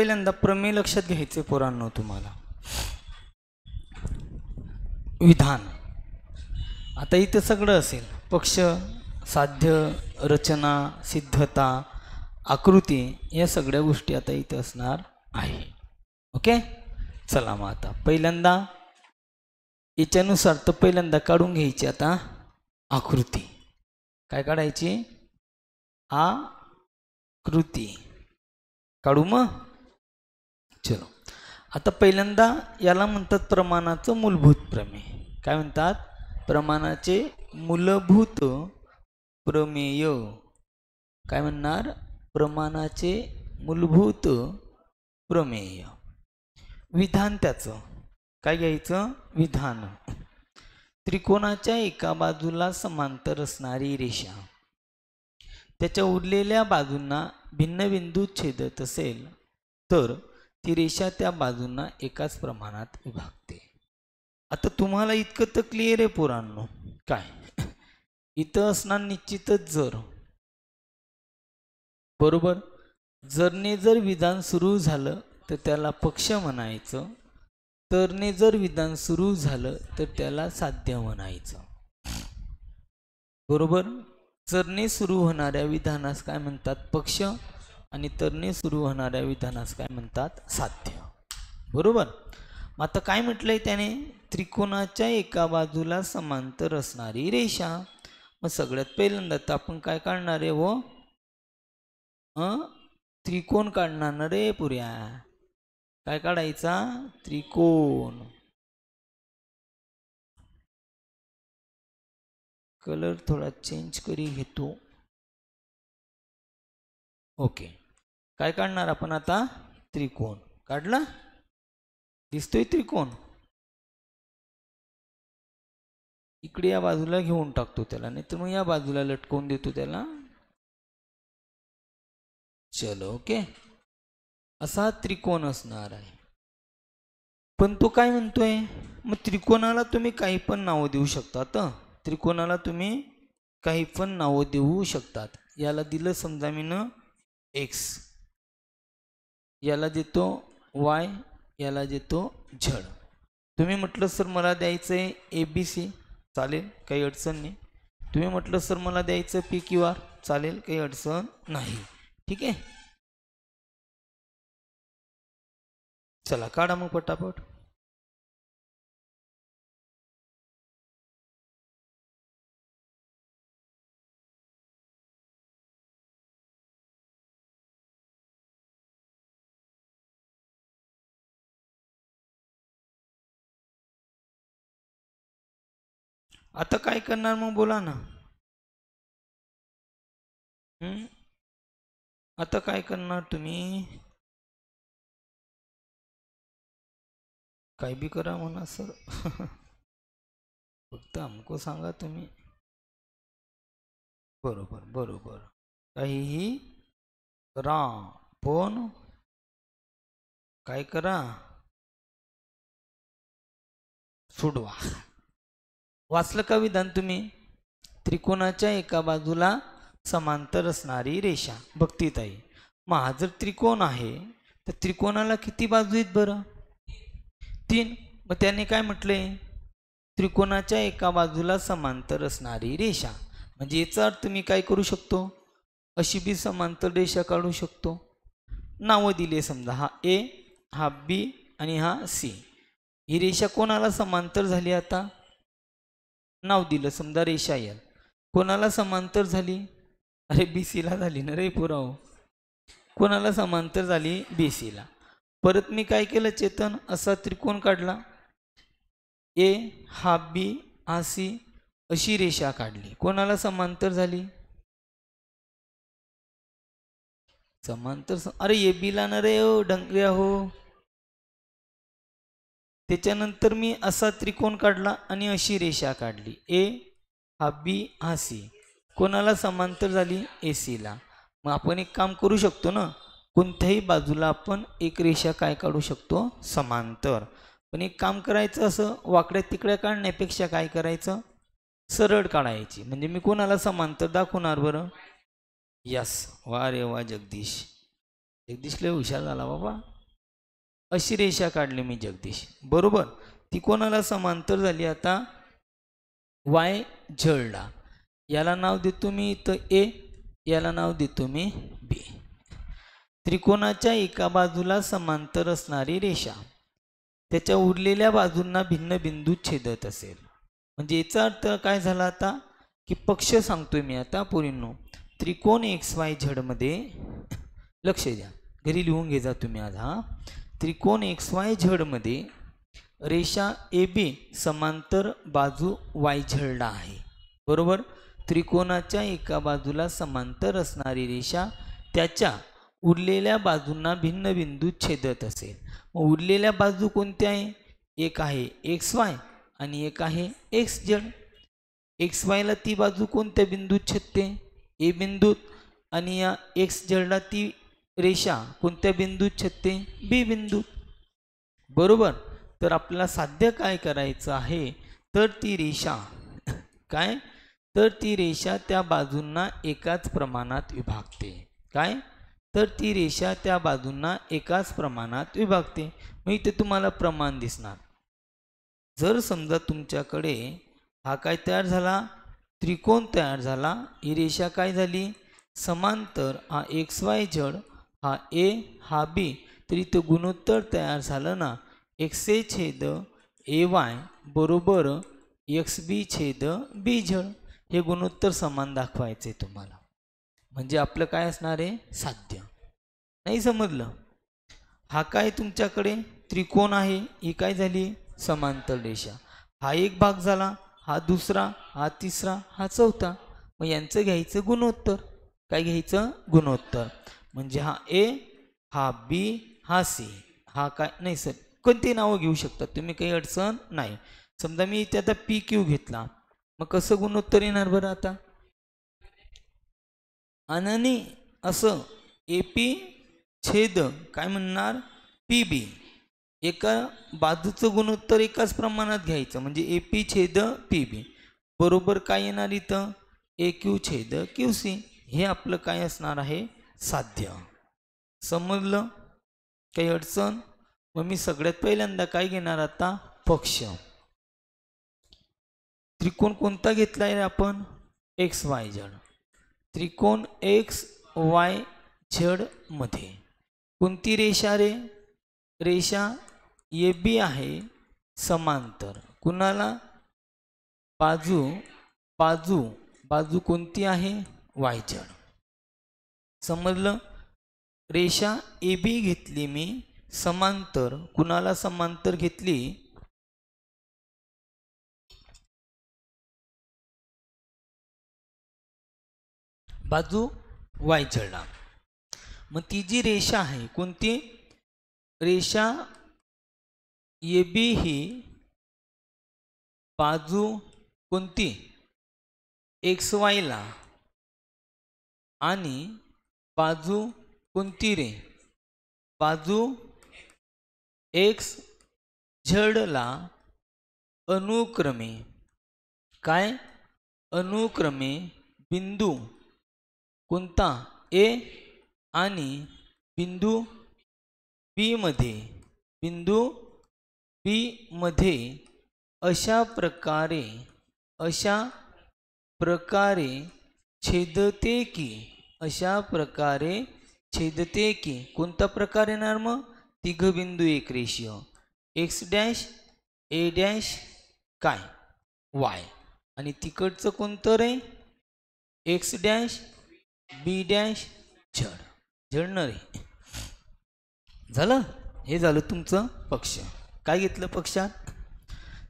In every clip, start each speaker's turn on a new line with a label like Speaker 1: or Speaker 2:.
Speaker 1: पहिल्यांदा प्रमेय लक्षात घ्यायचे पोरांनो तुम्हाला. विधान. आता इथं सगळं असेल, पक्ष, साध्य, रचना, सिद्धता, आकृती, या सगळ्या गोष्टी आता इथं असणार आहे. ओके, चला मग आता पहिल्यांदा याच्यानुसार तर पहिल्यांदा काढून घ्यायची आता आकृती. काय काढायची? आकृती काढू मग. चलो, आता पहिल्यांदा याला म्हणतात प्रमाणाचं मूलभूत प्रमेय. काय म्हणतात? प्रमाणाचे मूलभूत प्रमेय. काय म्हणणार? प्रमाणाचे मूलभूत प्रमेय. विधान त्याचं काय घ्यायचं? विधान. त्रिकोणाच्या एका बाजूला समांतर असणारी रेषा त्याच्या उरलेल्या बाजूंना भिन्न बिंदू छेदत असेल तर ती रेषा त्या बाजूंना एकाच प्रमाणात विभागते. आता तुम्हाला इतकं तर क्लिअर आहे पोरांनो. काय इथं असणार निश्चितच जर. बरोबर. जरने जर विधान सुरू झालं तर त्याला पक्ष म्हणायचं, तरने जर विधान सुरू झालं तर त्याला साध्य म्हणायचं. बरोबर. जरने सुरू होणाऱ्या विधानास काय म्हणतात? पक्ष. आणि तरने सुरू होणाऱ्या विधानास काय म्हणतात? साध्य. बरोबर. मग आता काय म्हटलंय त्याने? त्रिकोणाच्या एका बाजूला समांतर असणारी रेषा. मग सगळ्यात पहिल्यांदा तर आपण काय काढणार आहे? हो, त्रिकोण काढणार रे पुऱ्या. काय काढायचा? त्रिकोण. कलर थोडा चेंज करी घेतो. ओके, काय काढणार आपण आता? त्रिकोण काढला. दिसतोय त्रिकोण. इकडे या बाजूला घेऊन टाकतो त्याला, नाही तर मग या बाजूला लटकवून देतो त्याला. चलो, ओके. असा त्रिकोण असणार आहे. पण तो काय म्हणतोय? मग त्रिकोणाला तुम्ही काही पण नावं देऊ शकतात. त्रिकोणाला तुम्ही काही पण नावं देऊ शकतात. याला दिलं समजा मी न एक्स, याला देतो वाय, याला देतो झड. तुम्ही म्हटलं सर मला द्यायचंय ABC, चालेल, काही अडचण नाही. तुम्ही म्हटलं सर मला द्यायचं PQR, चालेल, काही अडचण नाही. ठीक आहे. चला काढा मग पटापट. आता काय करणार मग बोला ना. आता काय करणार तुम्ही? काय बी करा म्हणा सर. फक्त हमको सांगा तुम्ही. बरोबर बरोबर, काहीही करा पण काय करा? सोडवा. वाचलं का विधान तुम्ही? त्रिकोणाच्या एका बाजूला समांतर असणारी रेषा. भक्तीताई, मग हा जर त्रिकोण आहे तर त्रिकोणाला किती बाजू आहेत बरं? 3. मग त्याने काय म्हटलंय? त्रिकोणाच्या एका बाजूला समांतर असणारी रेषा. म्हणजे याचा अर्थ मी काय करू शकतो? अशी बी समांतर रेषा काढू शकतो. नावं दिले समजा, हा A, हा B आणि हा C. ही रेषा कोणाला समांतर झाली? आता नाव दिलं समजा रेषा L. कोणाला समांतर झाली? अरे BC ला झाली ना रे पुराव. कोणाला समांतर झाली? BC ला. परत मी काय केलं चेतन? असा त्रिकोण काढला. A हा B हा C, अशी रेषा काढली. कोणाला समांतर झाली? समांतर. अरे AB ला ना रे हो डंगऱ्या हो. त्याच्यानंतर मी असा त्रिकोण काढला आणि अशी रेषा काढली. A हा B हा C, कोणाला समांतर झाली? AC ला. मग आपण एक काम करू शकतो ना, कोणत्याही बाजूला आपण एक रेषा काय काढू शकतो? समांतर. पण एक काम करायचं, असं वाकड्या तिकड्या काढण्यापेक्षा काय करायचं? सरळ काढायची. म्हणजे मी कोणाला समांतर दाखवणार बरं? यस, वा रे वा जगदीश. जगदीश लय हुशार झाला बाबा. अशी रेषा काढली मी जगदीश, बरोबर. ती कोणाला समांतर झाली? आता वाय झेडला. याला नाव देतो मी इथं ए, याला नाव देतो मी बी. त्रिकोणाच्या एका बाजूला समांतर असणारी रेषा त्याच्या उरलेल्या बाजूंना भिन्न बिंदू छेदत असेल. म्हणजे याचा अर्थ काय झाला आता की पक्ष सांगतोय मी आता पोरींनो. त्रिकोण एक्स वाय झेड मध्ये, लक्ष द्या, घरी लिहून घे जा तुम्ही आज. हा त्रिकोण एक्स वाय झेड मध्ये रेषा ए बी समांतर बाजू वाय झेडला आहे, बरोबर. त्रिकोणाच्या एका बाजूला समांतर असणारी रेषा त्याच्या उरलेल्या बाजूंना भिन्न बिंदू छेदत असेल. मग उरलेल्या बाजू कोणत्या आहे? एक आहे एक्स वाय आणि एक आहे एक्स झेड. एक्स वायला ती बाजू कोणत्या बिंदूत छेदते? ए बिंदूत. आणि या एक्स झेडला ती रेषा कोणत्या बिंदूत छेदते? बी बिंदूत, बरोबर. तर आपल्याला साध्य काय करायचं आहे? तर ती रेषा काय, तर ती रेषा त्या बाजूंना एकाच प्रमाणात विभागते. काय? तर ती रेषा त्या बाजूंना एकाच प्रमाणात विभागते. मग इथे तुम्हाला प्रमाण दिसणार. जर समजा तुमच्याकडे हा काय तयार झाला? त्रिकोण तयार झाला. ही रेषा काय झाली? समांतर. हा एक्स वाय झेड, हा ए, हा बी. तर इथं गुणोत्तर तयार झालं ना. एक्स ए छेद ए वाय बरोबर एक्स बी छेद बी झेड. हे गुणोत्तर समान दाखवायचे तुम्हाला. म्हणजे आपलं काय असणार आहे? साध्य. नाही समजलं? हा काय तुमच्याकडे त्रिकोण आहे, ही काय झाली? समांतर रेषा. हा एक भाग झाला, हा दुसरा, हा तिसरा, हा चौथा. मग यांचं घ्यायचं गुणोत्तर. काय घ्यायचं? गुणोत्तर. म्हणजे हा ए, हा बी, हा सी, हा काय नाही सर कोणती नावं घेऊ शकता तुम्ही, काही अडचण नाही. समजा मी इथे आता पी क्यू घेतला, मग कसं गुणोत्तर येणार बरं आता? आणि असं ए पी छेद काय म्हणणार? पी बी. एका बाजूचं गुणोत्तर एकाच प्रमाणात घ्यायचं, म्हणजे ए पी छेद पी बी बरोबर काय येणार इथं? ए क्यू छेद क्यू सी. हे आपलं काय असणार आहे? साध्य. समजलं? काही अडचण? मग मी सगळ्यात पहिल्यांदा काय घेणार आता? पक्ष. त्रिकोण कोणता घेतलाय आपण? X Y Z. त्रिकोण एक्स वाय झेड मध्ये कोणती रेषा रे? रेषा ए बी आहे समांतर. कुणाला? बाजू बाजू बाजू कोणती आहे? Y Z. समजलं? रेषा ए बी घेतली मी समांतर. कुणाला समांतर घेतली? बाजू वाय झेडला. मग ती जी रेषा आहे कोणती? रेषा ए बी ही बाजू कोणती? एक्स वायला आणि बाजू कोणती रे? बाजू एक्स झेडला अनुक्रमे काय? अनुक्रमे बिंदू कोणता? ए आणि बिंदू बी मध्ये, बिंदू बी मध्ये अशा प्रकारे छेदते की, अशा प्रकारे छेदते की. कोणता प्रकार येणार मग? तिघ बिंदू एक रेषीय. एक्स डॅश ए डॅश काय? वाय. आणि तिकडचं कोणतं रे? X dash B dash Z. झेडणार रे. झालं? हे झालं तुमचं पक्ष. काय घेतलं पक्षात?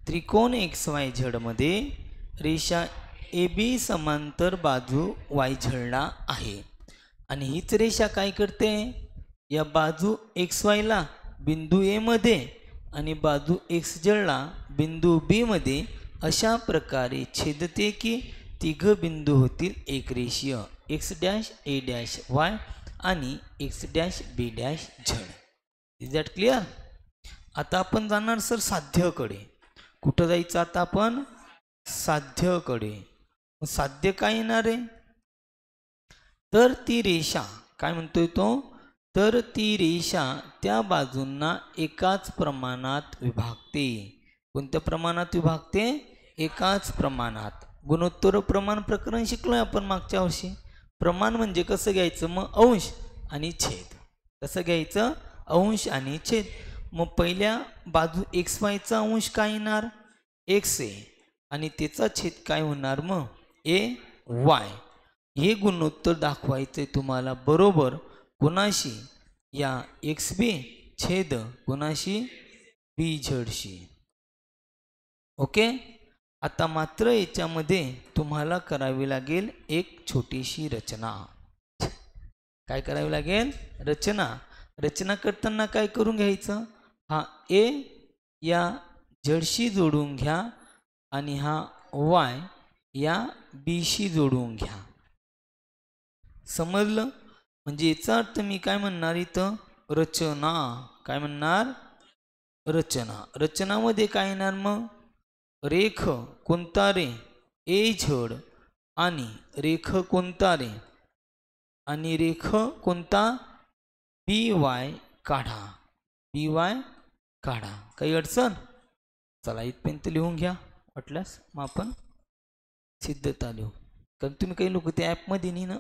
Speaker 1: त्रिकोण एक्स वाय झेड मध्ये रेषा ए बी समांतर बाजू वाय झेडला आहे. आणि हीच रेषा काय करते? या बाजू एक्स वायला बिंदू ए मध्ये आणि बाजू एक्स झेडला बिंदू बी मध्ये अशा प्रकारे छेदते की तिघ बिंदू होतील एक रेषीय. X dash A dash Y आणि X dash B dash Z. Is that clear? आता आपण जाणार सर साध्यकडे. कुठं जायचं आता आपण? साध्यकडे. साध्य काय येणार आहे? तर ती रेषा काय म्हणतोय तो? तर ती रेषा त्या बाजूंना एकाच प्रमाणात विभागते. कोणत्या प्रमाणात विभागते? एकाच प्रमाणात. गुणोत्तर प्रमाण प्रकरण शिकलोय आपण मागच्या वर्षी. प्रमाण म्हणजे कसं घ्यायचं? मग अंश आणि छेद. कसं घ्यायचं? अंश आणि छेद. मग पहिल्या बाजू एक्स वायचा अंश काय येणार? एक्स आहे आणि त्याचा छेद काय होणार? मग ए वाय. हे गुणोत्तर दाखवायचंय तुम्हाला बरोबर कोणाशी? या एक्स बी छेद कोणाशी? बी झेडशी. ओके. आता मात्र याच्यामध्ये तुम्हाला करावी लागेल एक छोटीशी रचना. काय करावी लागेल? रचना. रचना करताना काय करून घ्यायचं? हा ए या झेडशी जोडून घ्या आणि हा वाय या बीशी जोडून घ्या. समजलं? म्हणजे याचा अर्थ मी काय म्हणणार इथं? रचना. काय म्हणणार? रचना. रचनामध्ये काय येणार मग? रेख कोणता रे? A Z. आणि रेख कोणता रे? आणि रेख कोणता? बी वाय काढा. बी वाय काढा. काही अडचण? चला इथपर्यंत लिहून घ्या वाटल्यास. मग आपण सिद्धता लिहू. कारण तुम्ही काही लोक त्या ॲपमध्ये नाही ना.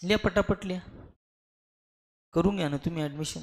Speaker 1: लिहा पटापट लिहा. करून घ्या ना तुम्ही ॲडमिशन.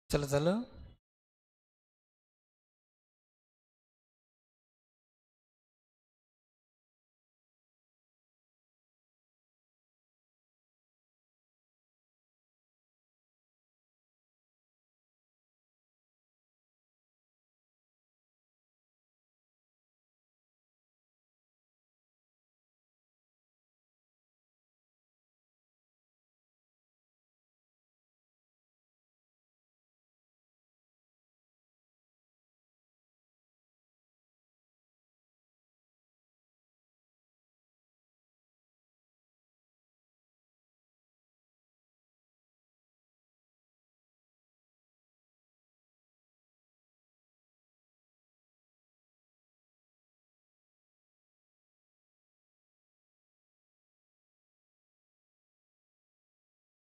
Speaker 1: चला झालं.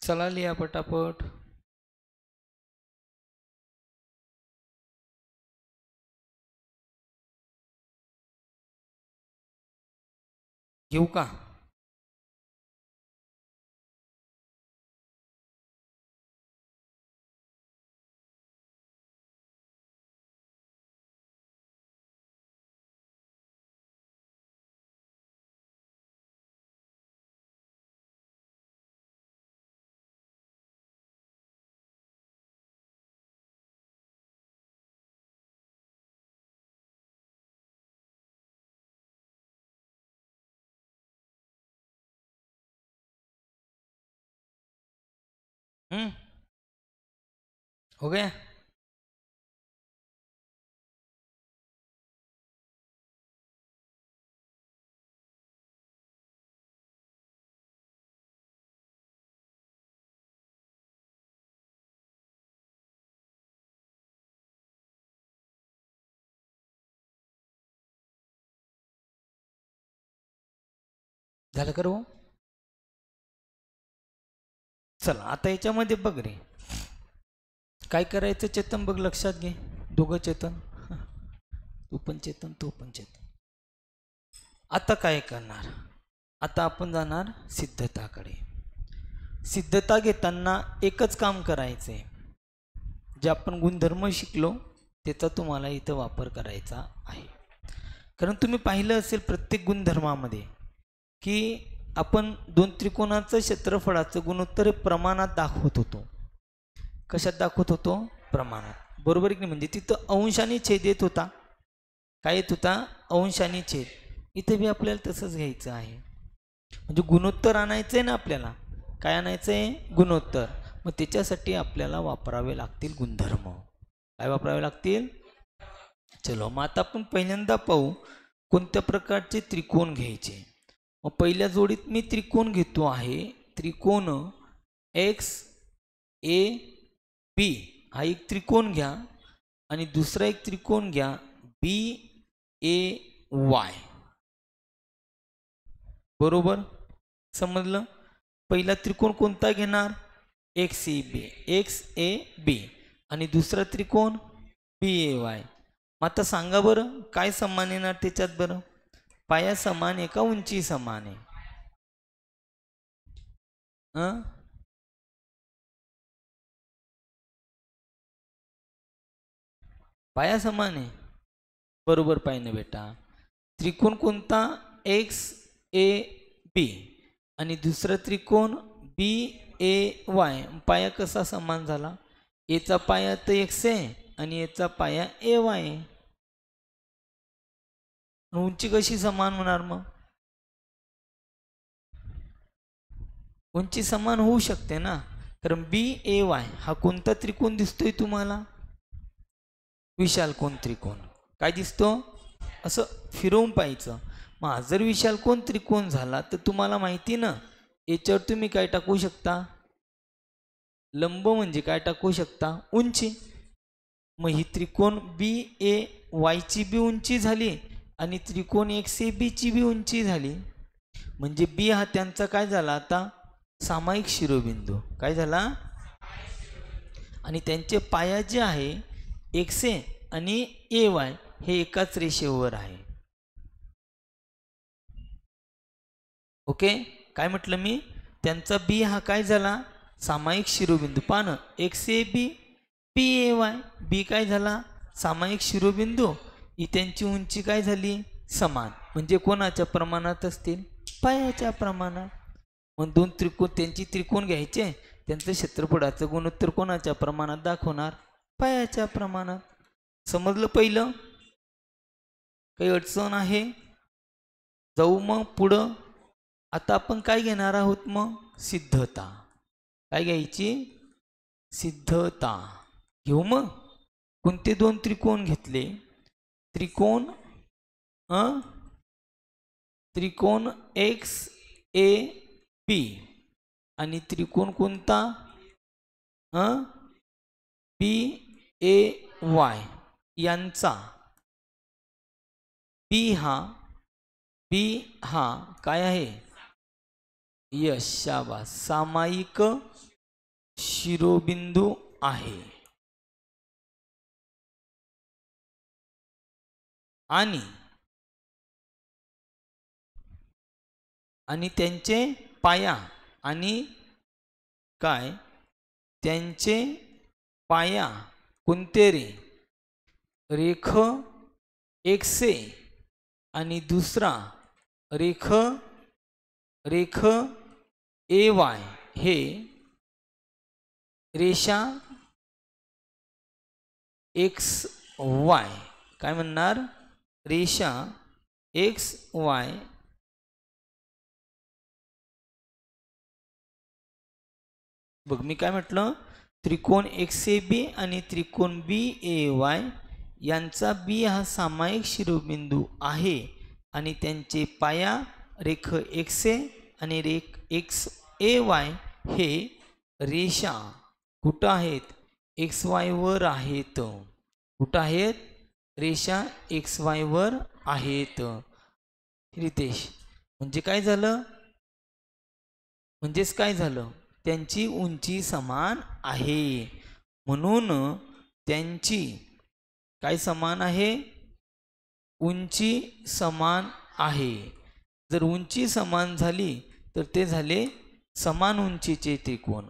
Speaker 1: चला लिहा पटापट. घेऊ का? हो गया. झालं करू. चला आता याच्यामध्ये बघ रे काय करायचं. चेतन बघ लक्षात घे. दोघं चेतन. तू पण चेतन तू पण चेतन. आता काय करणार? आता आपण जाणार सिद्धताकडे. सिद्धता घेताना एकच काम करायचंय. जे आपण गुणधर्म शिकलो त्याचा तुम्हाला इथं वापर करायचा आहे. कारण तुम्ही पाहिलं असेल प्रत्येक गुणधर्मामध्ये की आपण दोन त्रिकोणाचं क्षेत्रफळाचं गुणोत्तर प्रमाणात दाखवत होतो. कशात दाखवत होतो? प्रमाणात. बरोबर की नाही? म्हणजे तिथं अंश आणि छेद येत होता. काय येत होता? अंश आणि छेद. इथे बी आपल्याला तसंच घ्यायचं आहे. म्हणजे गुणोत्तर आणायचं आहे ना आपल्याला. काय आणायचं आहे? गुणोत्तर. मग त्याच्यासाठी आपल्याला वापरावे लागतील गुणधर्म. काय वापरावे लागतील? चलो मग आता आपण पहिल्यांदा पाहू कोणत्या प्रकारचे त्रिकोण घ्यायचे. मग पहिल्या जोडीत मी त्रिकोण घेतो आहे. त्रिकोण एक्स ए बी हा एक त्रिकोण घ्या आणि दुसरा एक त्रिकोण घ्या बी ए वाय. बरोबर समजलं? पहिला त्रिकोण कोणता घेणार? एक्स ए बी आणि दुसरा त्रिकोण बी ए वाय. मग आता सांगा बरं काय समान येणार त्याच्यात? बरं पाया समान आहे का उंची समान आहे? पाया समान आहे. बरोबर पाहिजे बेटा. त्रिकोण कोणता? एक्स ए बी आणि दुसरा त्रिकोण बी ए वाय. पाया कसा समान झाला? एचा पाया तर एक्स आहे आणि याचा पाया ए वाय आहे. उंची कशी समान होणार? मग उंची समान होऊ शकते ना, कारण बी ए वाय हा कोणता त्रिकोण दिसतोय तुम्हाला? विशाल कोण त्रिकोण. काय दिसतो? असं फिरवून पाहायचं. मग जर विशाल कोण त्रिकोण झाला तर तुम्हाला माहिती ना, याच्यावर तुम्ही काय टाकू शकता? लंब म्हणजे काय टाकू शकता? उंची. मग ही त्रिकोण बी ए वायची बी उंची झाली आणि त्रिकोण एक्स ए बीची बी उंची झाली. म्हणजे बी हा त्यांचा काय झाला आता? सामायिक शिरोबिंदू. काय झाला? आणि त्यांचे पाया जे आहे एक्स ए आणि ए वाय हे एकाच रेषेवर आहे. ओके. काय म्हटलं मी? त्यांचा बी हा काय झाला? सामायिक शिरोबिंदू. पान x A B B A Y. बी काय झाला? सामायिक शिरोबिंदू. ही त्यांची उंची काय झाली? समान. म्हणजे कोणाच्या प्रमाणात असतील? पायाच्या प्रमाणात. मग दोन त्रिकोण त्यांची त्रिकोण घ्यायचे, त्यांचं क्षेत्रफळाचं गुणोत्तर कोणाच्या प्रमाणात दाखवणार? पायाच्या प्रमाणात. समजलं पहिलं? काही अडचण आहे? जाऊ मग पुढं. आता आपण काय घेणार आहोत? मग सिद्धता. काय घ्यायची? सिद्धता घेऊ. मग कोणते दोन त्रिकोण घेतले? त्रिकोण एक्स ए बी आणि त्रिकोण कोणता? बी ए वाय यांचा बी हा काय आहे? यश. शाबास. सामायिक शिरोबिंदू आहे. आणि त्यांचे पाया आणि काय? त्यांचे पाया कोणते रे? रेख एक्स ए आणि दुसरा रेख ए वाय हे रेषा एक्स वाय. काय म्हणणार? रेषा एक्स वाय बघ मी काय म्हटलं? त्रिकोण एक्स ए बी आणि त्रिकोण बी ए वाय यांचा बी हा सामायिक शिरोबिंदू आहे आणि त्यांचे पाया रेख एक्स ए आणि रेख एक्स ए वाय हे रेषा कुठं आहेत? एक्स वाय वर आहेत. कुठं आहेत? रेषा एक्स वाय वर आहेत. रितेश म्हणजे काय झालं? म्हणजेच काय झालं? त्यांची उंची समान आहे. म्हणून त्यांची काय समान आहे? उंची समान आहे. जर उंची समान झाली तर ते झाले समान उंचीचे त्रिकोण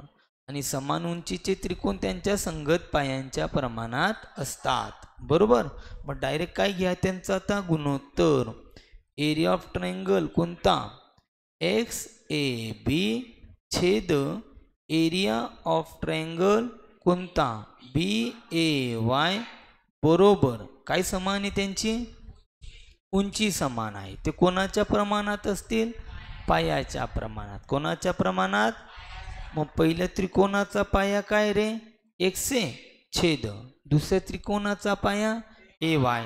Speaker 1: आणि समान उंचीचे त्रिकोण त्यांच्या संगत पायांच्या प्रमाणात असतात. बरोबर. मग डायरेक्ट काय घ्या त्यांचा आता? गुणोत्तर. एरिया ऑफ ट्रायंगल कोणता? एक्स ए बी छेद एरिया ऑफ ट्रायंगल कोणता बी ए वाय बरोबर काय समान आहे त्यांची उंची समान आहे ते कोणाच्या प्रमाणात असतील पायाच्या प्रमाणात कोणाच्या प्रमाणात मग पहिल्या त्रिकोणाचा पाया काय रे एक्स ए छेद दुसऱ्या त्रिकोणाचा पाया ए वाय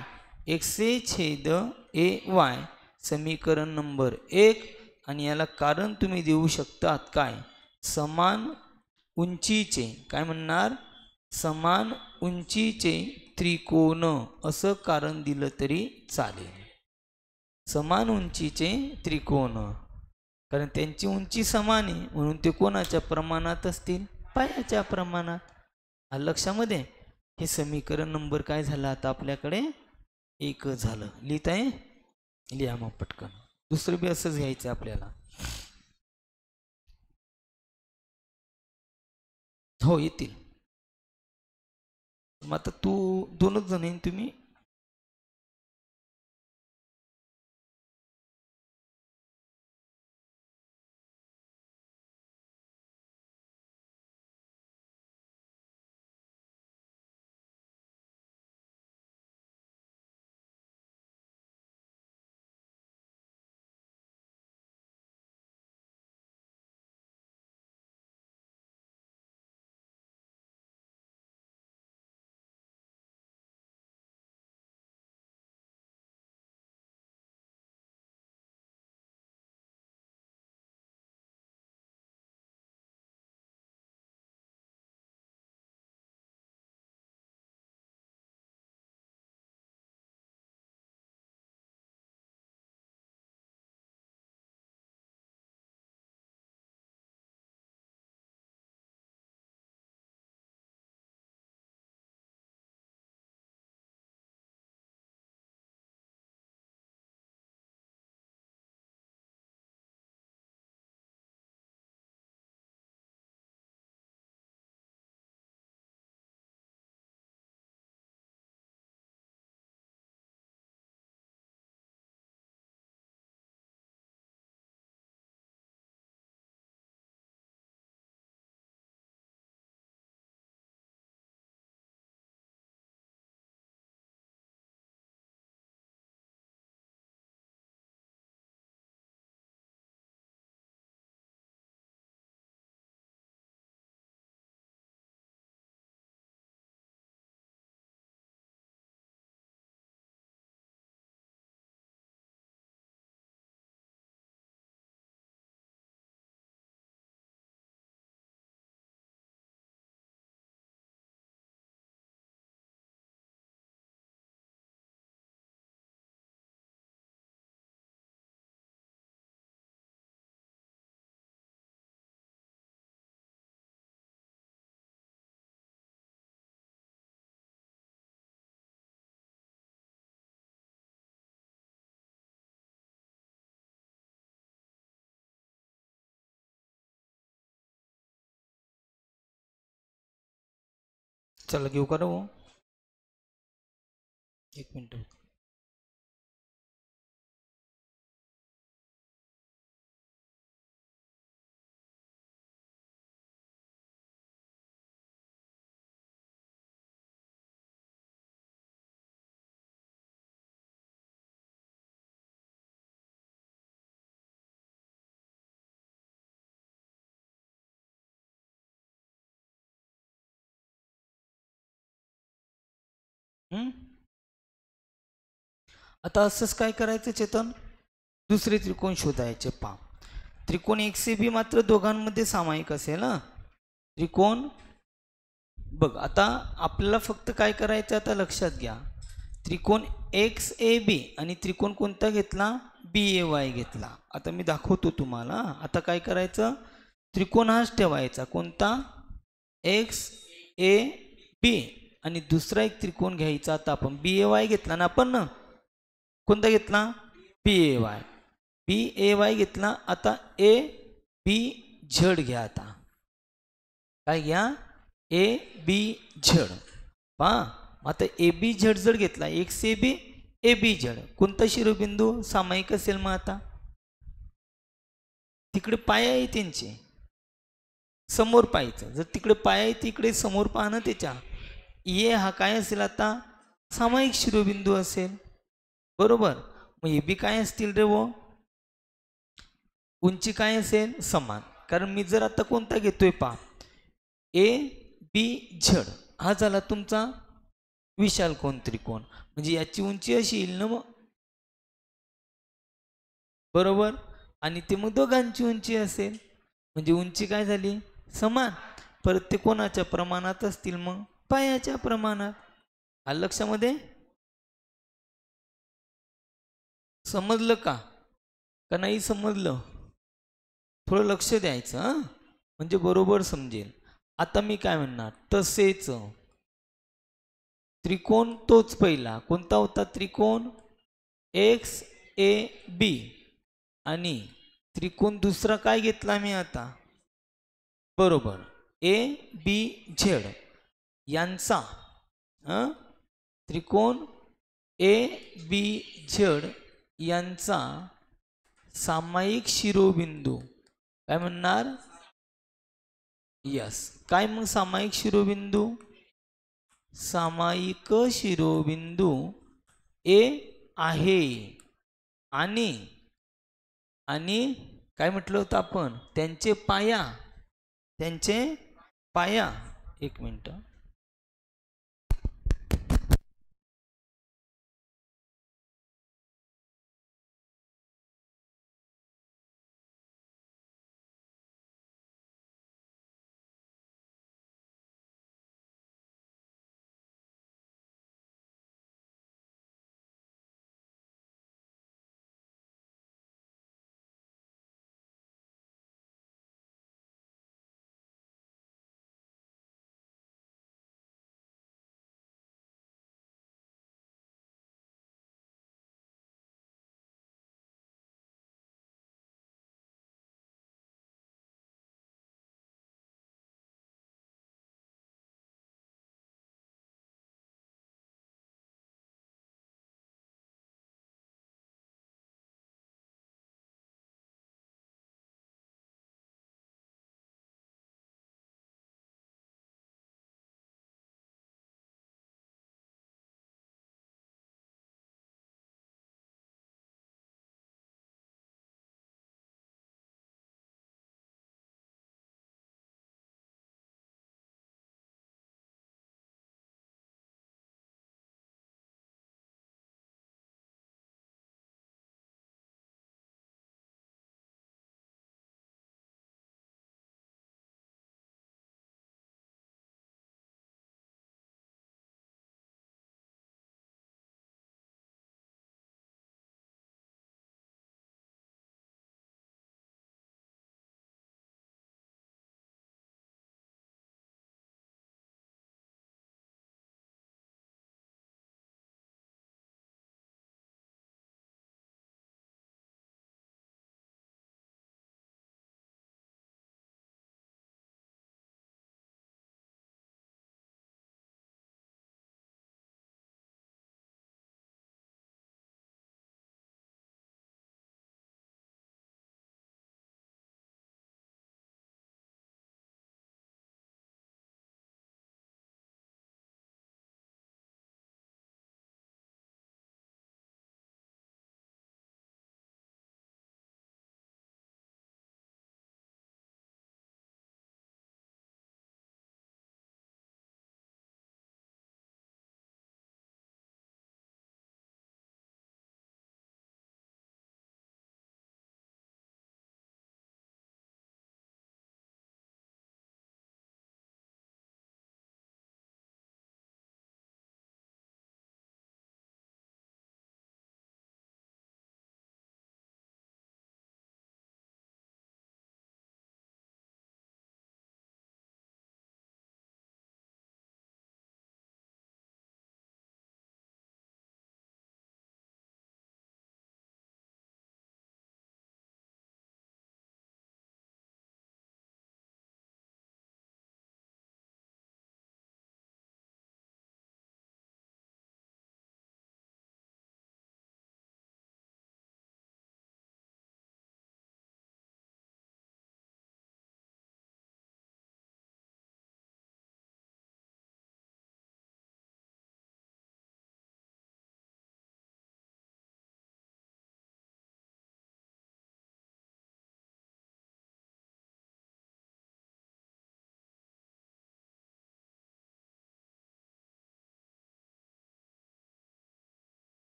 Speaker 1: एक्स ए छेद ए वाय समीकरण नंबर 1 आणि याला कारण तुम्ही देऊ शकतात काय समान उंचीचे काय म्हणणार समान उंचीचे त्रिकोण असं कारण दिलं तरी चालेल समान उंचीचे त्रिकोण कारण त्यांची उंची समान आहे म्हणून ते कोणाच्या प्रमाणात असतील पायाच्या प्रमाणात लक्षामध्ये हे समीकरण नंबर काय झालं आता आपल्याकडे 1 झालं लिहित आहे लिहा मग पटकन दुसरं बी असंच घ्यायचं आपल्याला हो येतील मग आता तू दोनच जण आहे तुम्ही चला घेऊ का हो 1 मिनिट आता असंच काय करायचं चेतन दुसरे त्रिकोण शोधायचे पहा त्रिकोण एक से बी मात्र दोघांमध्ये सामायिक असेल ना त्रिकोण बघ आता आपल्याला फक्त काय करायचं आता लक्षात घ्या त्रिकोण एक्स ए बी आणि त्रिकोण कोणता घेतला बी ए वाय घेतला आता मी दाखवतो तुम्हाला आता काय करायचं त्रिकोण हाच ठेवायचा कोणता एक्स ए बी आणि दुसरा एक त्रिकोण घ्यायचा आता आपण बी ए वाय घेतला ना आपण ना कोणता घेतला बी ए वाय घेतला आता ए बी झेड घ्या आता काय घ्या ए बी झेड पहा आता ए बी झेड जर घेतला x A B A B Z कोणता शिरोबिंदू सामायिक असेल मग आता तिकडे पाय आहे त्यांचे, समोर पाहायचं. जर तिकडे पाय आहे तिकडे समोर पाहणं त्याच्या. ए हा काय असेल आता, सामायिक शिरोबिंदू असेल, बरोबर. मग हे बी काय असतील रे वो, उंची काय असेल, समान. कारण मी जर आता कोणता घेतोय पा, ए बी झड, हा झाला तुमचा विशाल कोण त्रिकोण. म्हणजे याची उंची अशी येईल ना मग, बरोबर. आणि ते मग दोघांची उंची असेल, म्हणजे उंची काय झाली, समान. परत ते कोणाच्या प्रमाणात असतील, मग पायाच्या प्रमाणात. आलं लक्षामध्ये, समजलं का का नाही समजलं, थोडं लक्ष द्यायचं हां, म्हणजे बरोबर समजेल. आता मी काय म्हणणार, तसेच त्रिकोण तोच पहिला कोणता होता, त्रिकोण एक्स ए बी, आणि त्रिकोण दुसरा काय घेतला मी आता, बरोबर, ए बी झेड यांचा, त्रिकोण ए बी झेड यांचा सामायिक शिरोबिंदू काय म्हणणार, यस. काय मग सामायिक शिरोबिंदू, सामायिक शिरोबिंदू ए आहे, आणि आणि काय म्हटलं होतं आपण, त्यांचे पाया, त्यांचे पाया. एक मिनिट.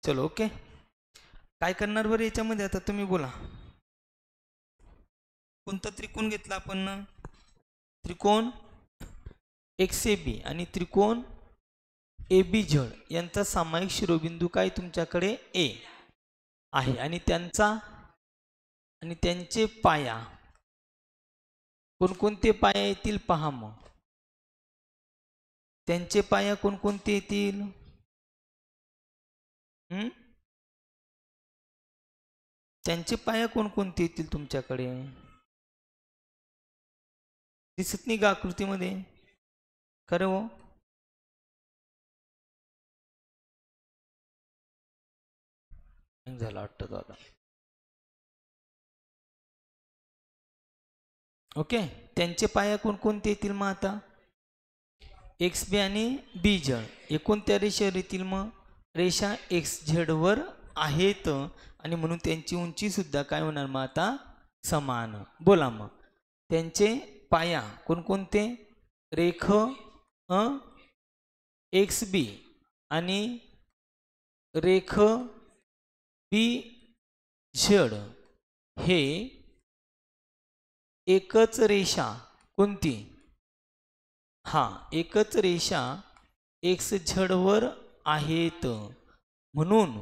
Speaker 1: चलो ओके. काय करणार बरं याच्यामध्ये आता तुम्ही बोला. कोणता त्रिकोण घेतला आपण? त्रिकोण एक्स ए बी आणि त्रिकोण ए बी झड यांचा सामायिक शिरोबिंदू काय तुमच्याकडे ए आहे आणि त्यांचे पाया कोणकोणते पाया येतील पहा. मग त्यांचे पाया कोणकोणते येतील? त्यांचे पाया कोणकोणते येतील तुमच्याकडे? दिसत नाही का आकृतीमध्ये? खरं हो. झालं वाटतं दादा. ओके. त्यांचे पाया कोणकोणते येतील मग आता? एक्स बी आणि बी झेड. कोणत्या रेषेवर येतील मग? रेषा एक्स झेड वर आहेत आणि म्हणून त्यांची उंची सुद्धा काय होणार मग आता? समान. बोला मग त्यांचे पाया कोणकोणते? रेख एक्स बी आणि रेख बी झेड हे एकच रेषा कोणती? एकच रेषा एक्स झेड वर आहेत म्हणून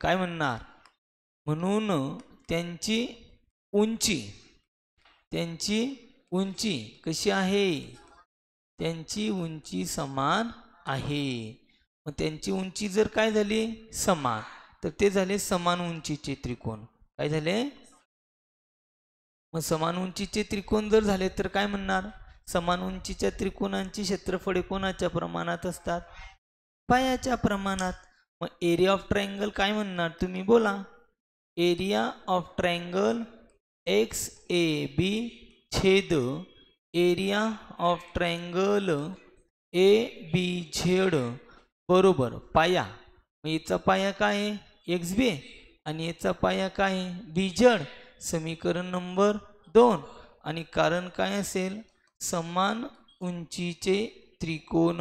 Speaker 1: काय म्हणणार? म्हणून त्यांची उंची कशी आहे? त्यांची उंची समान आहे. मग त्यांची उंची जर काय झाली? समान, तर ते झाले समान उंचीचे त्रिकोण. काय झाले? मग समान उंचीचे त्रिकोण जर झाले तर काय म्हणणार? समान उंचीच्या त्रिकोणांची क्षेत्रफळे कोणाच्या प्रमाणात असतात? पायाच्या प्रमाणात. मग एरिया ऑफ ट्रायंगल काय म्हणणार तुम्ही? बोला. Area of triangle X A B छेद area of triangle A B Z बरोबर पाया. मग याचा पाया काय आहे? एक्स बी आणि याचा पाया काय आहे? बी झेड. समीकरण नंबर 2. आणि कारण काय असेल? समान उंचीचे त्रिकोण.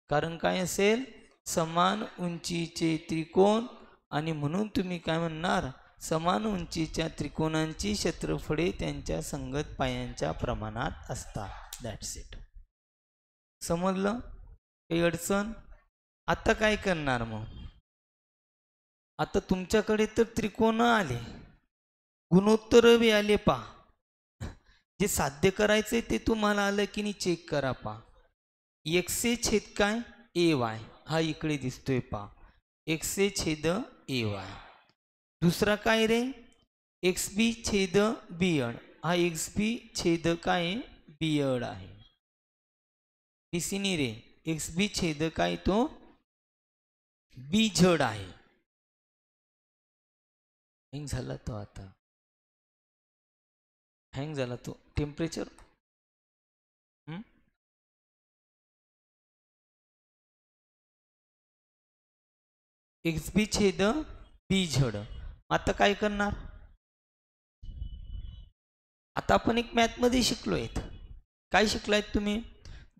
Speaker 1: कारण काय असेल? समान उंचीचे त्रिकोण. आणि म्हणून तुम्ही काय म्हणणार? समान उंचीच्या त्रिकोणांची क्षेत्रफळे त्यांच्या संगत पायांच्या प्रमाणात असतात. That's it. समजलं? काही अडचण? आता काय करणार मग? आता तुमच्याकडे तर त्रिकोण आले, गुणोत्तर बी आले. जे साध्य करायचंय ते तुम्हाला आलं की नाही चेक करा. एक्स ए छेद काय? ए वाय. हा इकडे दिसतोय. एक्स ए छेद ए वाय. दुसरा काय रे? एक्स बी छेद बी एड. हा एक्स बी छेद काय? बी एड आहे. दिसिनी रे. एक्स बी छेद काय? तो बी झेड आहे. हँग झाला तो. आता हँग झाला तो. टेम्परेचर एक्स बी छेद बी झेड. आता काय करणार? आता आपण एक मॅथ मध्ये शिकलोय. काय शिकलायत तुम्ही?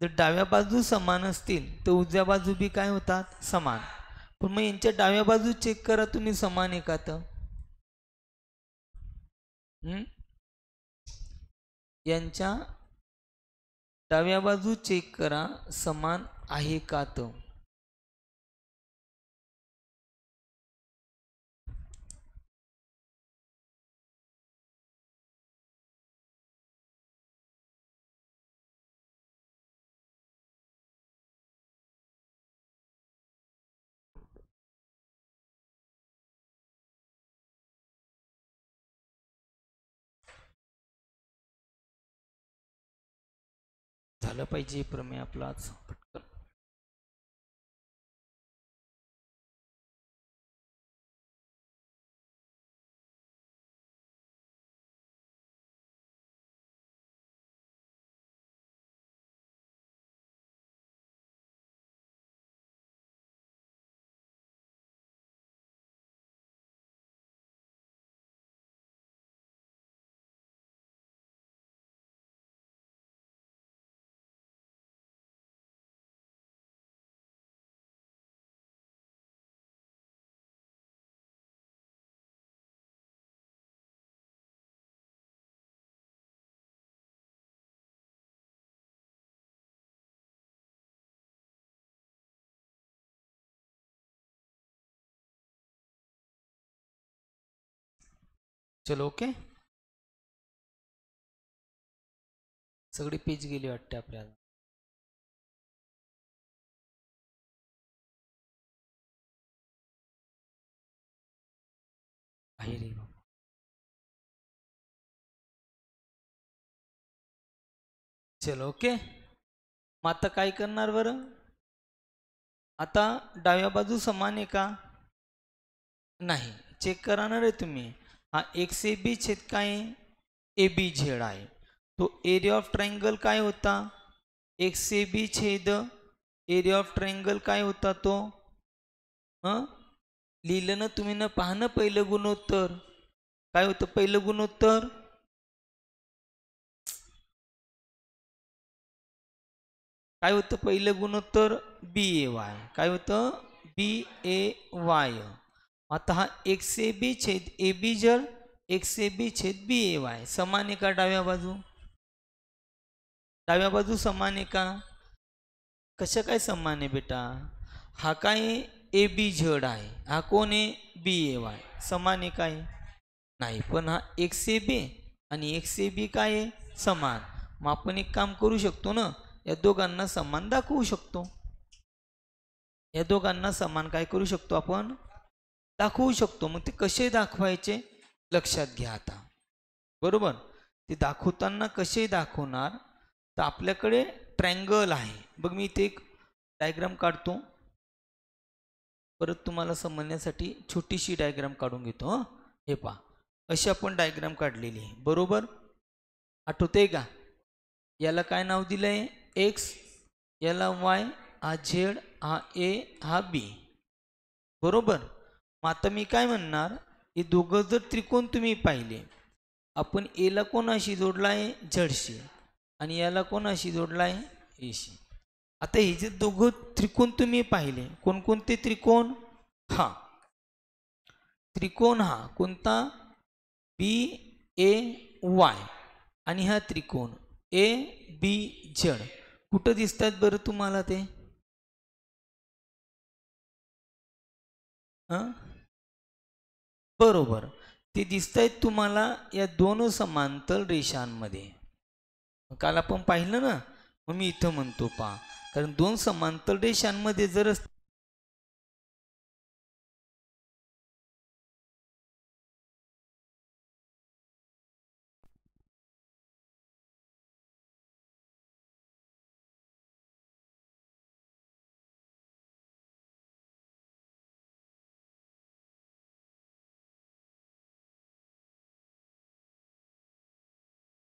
Speaker 1: जर डाव्या बाजू समान असतील तर उजव्या बाजू बी काय होतात? समान. पण मग यांच्या डाव्या बाजू चेक करा तुम्ही समान आहे का? तर यांच्या डाव्या बाजू चेक करा समान आहे का? तर झालं पाहिजे प्रमेय आपला आज पटकन. चलो ओके. सगळी पेज गेली वाटते आपल्याला. आहे रे बाबा. चलो ओके. मग आता काय करणार बरं. आता डाव्या बाजू समान आहे का नाही चेक करणार आहे तुम्ही. हा एक्स ए बी छेद काय ए बी झेड आहे. तो एरिया ऑफ ट्रायंगल काय होता एक्स ए बी छेद एरिया ऑफ ट्रायंगल काय होता तो लिहिलं ना तुम्ही न पाहणं पहिलं गुणोत्तर काय होतं. पहिलं गुणोत्तर काय होतं. पहिलं गुणोत्तर बी ए वाय काय होतं बी ए वाय. आता हा एक्स ए बी छेद ए बी जर एक्स ए बी छेद बी ए वाय समान आहे का डाव्या बाजू. डाव्या बाजू समान आहे का. कशा काय समान आहे बेटा. हा काय ए बी झेड आहे हा कोण आहे बी ए वाय समान आहे काय नाही. पण हा एक्स ए बी आणि एक्स ए बी काय आहे समान. मग आपण एक काम करू शकतो ना या दोघांना समान दाखवू शकतो. या दोघांना समान काय करू शकतो आपण दाखवू शकतो. मग ते कसे दाखवायचे लक्षात घ्या आता. बरोबर. ते दाखवताना कसे दाखवणार तर आपल्याकडे ट्रायंगल आहे बघ. मी इथे एक डायग्राम काढतो परत तुम्हाला समजण्यासाठी छोटीशी डायग्राम काढून घेतो. हे पहा अशी आपण डायग्राम काढलेली आहे. बरोबर आठवतंय का. याला काय नाव दिलंय एक्स याला वाय हा झेड हा ए हा बी. बरोबर. मग आता मी काय म्हणणार हे दोघं जर त्रिकोण तुम्ही पाहिले आपण एला कोणाशी जोडला आहे झेडशी आणि याला कोणाशी जोडला आहे एशी. आता हे जे दोघं त्रिकोण तुम्ही पाहिले कोणकोणते त्रिकोण. हा त्रिकोण हा कोणता बी ए वाय आणि हा त्रिकोण ए बी झेड कुठं दिसतात बरं तुम्हाला ते बरोबर. ते दिसत आहेत तुम्हाला या दोन समांतर रेषांमध्ये. काल आपण पाहिलं ना मग मी इथं म्हणतो पहा कारण दोन समांतर रेषांमध्ये जर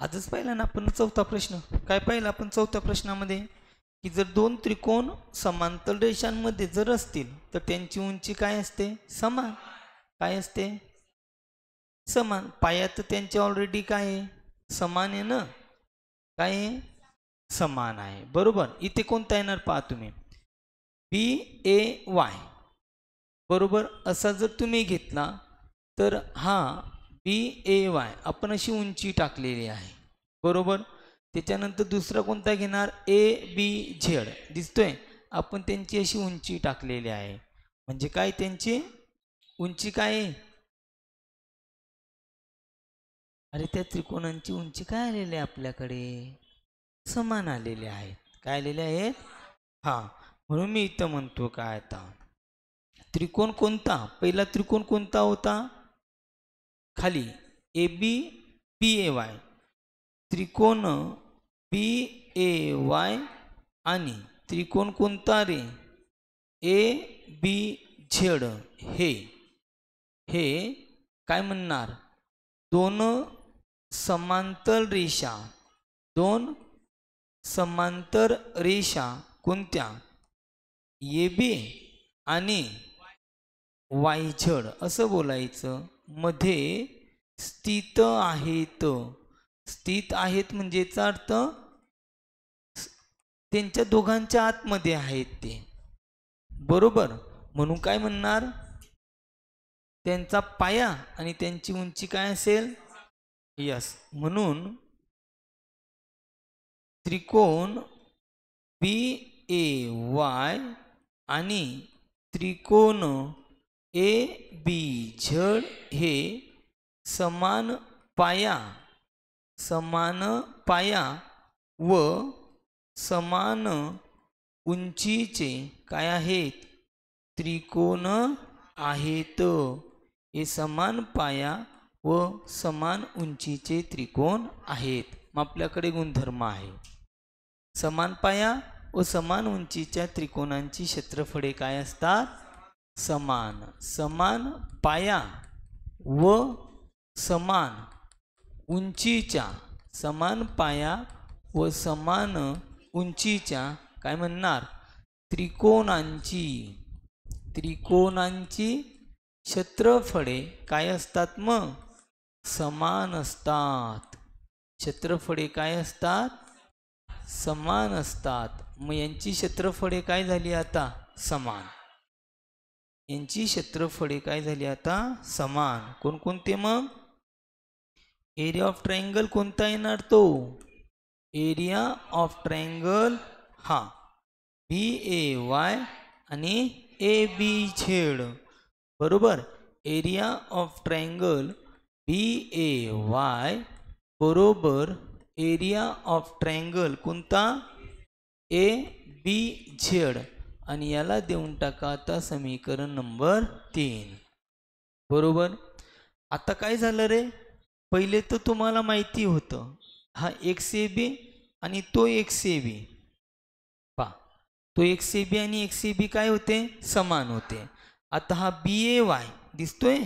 Speaker 1: आजच पाहिला ना आपण चौथा प्रश्न. काय पाहिलं आपण चौथ्या प्रश्नामध्ये की जर दोन त्रिकोण समांतर रेषांमध्ये जर असतील तर त्यांची उंची काय असते समान. काय असते समान. पाया तर त्यांचे ऑलरेडी काय आहे समान आहे ना. काय आहे समान आहे. बरोबर. इथे कोणता येणार पहा तुम्ही बी ए वाय. बरोबर. असा जर तुम्ही घेतला तर हा बी ए वाय आपण अशी उंची टाकलेली आहे. बरोबर. त्याच्यानंतर दुसरा कोणता घेणार ए बी झेड दिसतोय आपण त्यांची अशी उंची टाकलेली आहे. म्हणजे काय त्यांची उंची काय अरे त्या त्रिकोणांची उंची काय आलेली आहे आपल्याकडे समान आलेले आहेत. काय आलेले आहेत हा. म्हणून मी इथं म्हणतो काय आता त्रिकोण कोणता पहिला त्रिकोण कोणता होता खाली A B B A Y. त्रिकोण बी ए वाय आणि त्रिकोण कोणता रे ए बी झेड हे हे काय म्हणणार दोन समांतर रेषा. दोन समांतर रेषा कोणत्या ए बी आणि वाय झेड असं बोलायचं मध्ये स्थित आहेत. स्थित आहेत म्हणजे याचा अर्थ त्यांच्या दोघांच्या आतमध्ये आहेत ते. बरोबर. म्हणून काय म्हणणार त्यांचा पाया आणि त्यांची उंची काय असेल यस. म्हणून त्रिकोण बी ए वाय आणि त्रिकोण ए बी झेड हे समान पाया व समान उंचीचे काय आहेत? त्रिकोण आहेत. हे समान पाया व समान उंचीचे त्रिकोण आहेत. मग आपल्याकडे गुणधर्म आहे. समान पाया व समान उंचीच्या त्रिकोणांची क्षेत्रफळे काय असतात? समान. समान पाया व समान उंचीच्या, समान पाया व समान उंचीच्या काय म्हणणार? त्रिकोणांची क्षेत्रफळे काय असतात? मग समान असतात. क्षेत्रफळे काय असतात? समान असतात. मग यांची क्षेत्रफळे काय झाली आता? समान. यांची क्षेत्रफळे काय झाली आता? समान. कोणकोणते मग? एरिया ऑफ ट्रायंगल कोणता येणार? तो एरिया ऑफ ट्रायंगल हा BAY आणि ABZ. बरोबर. एरिया ऑफ ट्रायंगल BAY बरोबर एरिया ऑफ ट्रायंगल कोणता? ABZ. आणि याला देऊन टाका आता समीकरण नंबर 3. बरोबर. आता काय झालं रे? पहिले तर तुम्हाला माहिती होतं हा XAB आणि तो XAB. पहा, तो XAB आणि XAB काय होते? समान होते. आता हा BAY दिसतोय,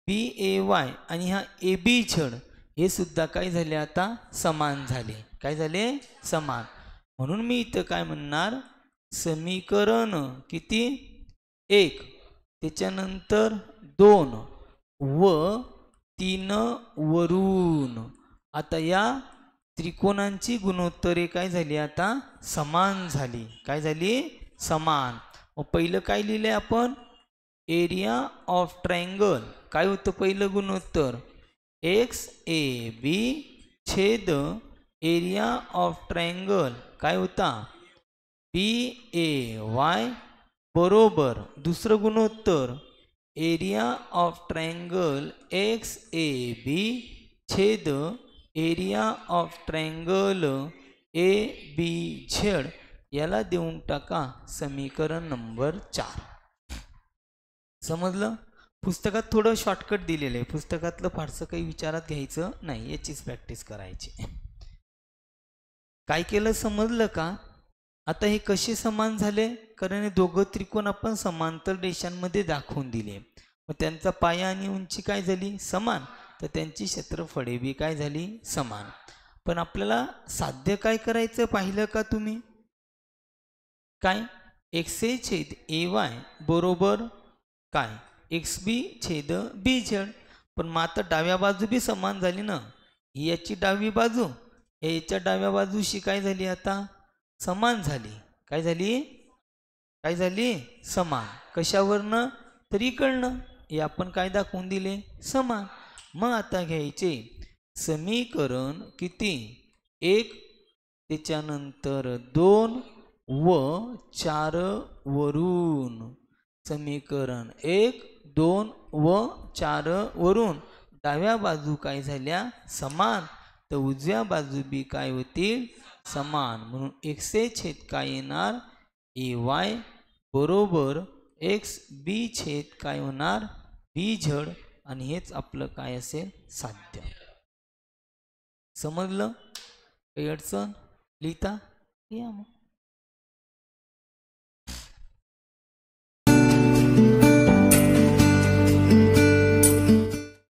Speaker 1: BAY आणि हा ABZ हे सुद्धा काय झाले? आता समान झाले. काय झाले? समान. म्हणून मी इथं काय म्हणणार? समीकरण किती? 1, त्याच्यानंतर 2 व 3 वरून. आता या त्रिकोणांची गुणोत्तरे काय झाली? आता समान झाली. काय झाली? समान. मग पहिलं काय लिहिलंय आपण? एरिया ऑफ ट्रायंगल काय होतं पहिलं गुणोत्तर? XAB छेद एरिया ऑफ ट्रायंगल काय होता? BAY बरोबर दुसरं गुणोत्तर एरिया ऑफ ट्रायंगल XAB छेद एरिया ऑफ ट्रायंगल ABZ. याला देऊन टाका समीकरण नंबर 4. समजलं? पुस्तकात थोडं शॉर्टकट दिलेलं आहे. पुस्तकातलं फारसं काही विचारात घ्यायचं नाही, याचीच प्रॅक्टिस करायची. काय केलं समजलं का? आता हे कसे समान झाले? कारण हे दोघं त्रिकोण आपण समांतर रेषांमध्ये दाखवून दिले. मग त्यांचा पाया आणि उंची काय झाली? समान. तर त्यांची क्षेत्रफळे बी काय झाली? समान. पण आपल्याला साध्य काय करायचं पाहिलं का तुम्ही? काय? XA छेद AY बरोबर काय? XB छेद BZ. पण मग आता डाव्या बाजू बी समान झाली ना. ही याची डावी बाजू याच्या डाव्या बाजूशी काय झाली? आता समान झाली. काय झाली? काय झाली? समान. कशावरनं? तर इकडनं. हे आपण काय दाखवून दिले? समान. मग आता घ्यायचे समीकरण किती? 1, त्याच्यानंतर 2 व 4 वरून. समीकरण 1, 2 व 4 वरून डाव्या बाजू काय झाल्या? समान. तर उजव्या बाजू बी काय होतील? समान. म्हणून XA छेद काय येणार? AY बरोबर XB छेद काय होणार? BZ. आणि हेच आपलं काय असेल? साध्य. समजलं? काही अडचण? लिहिता या मग.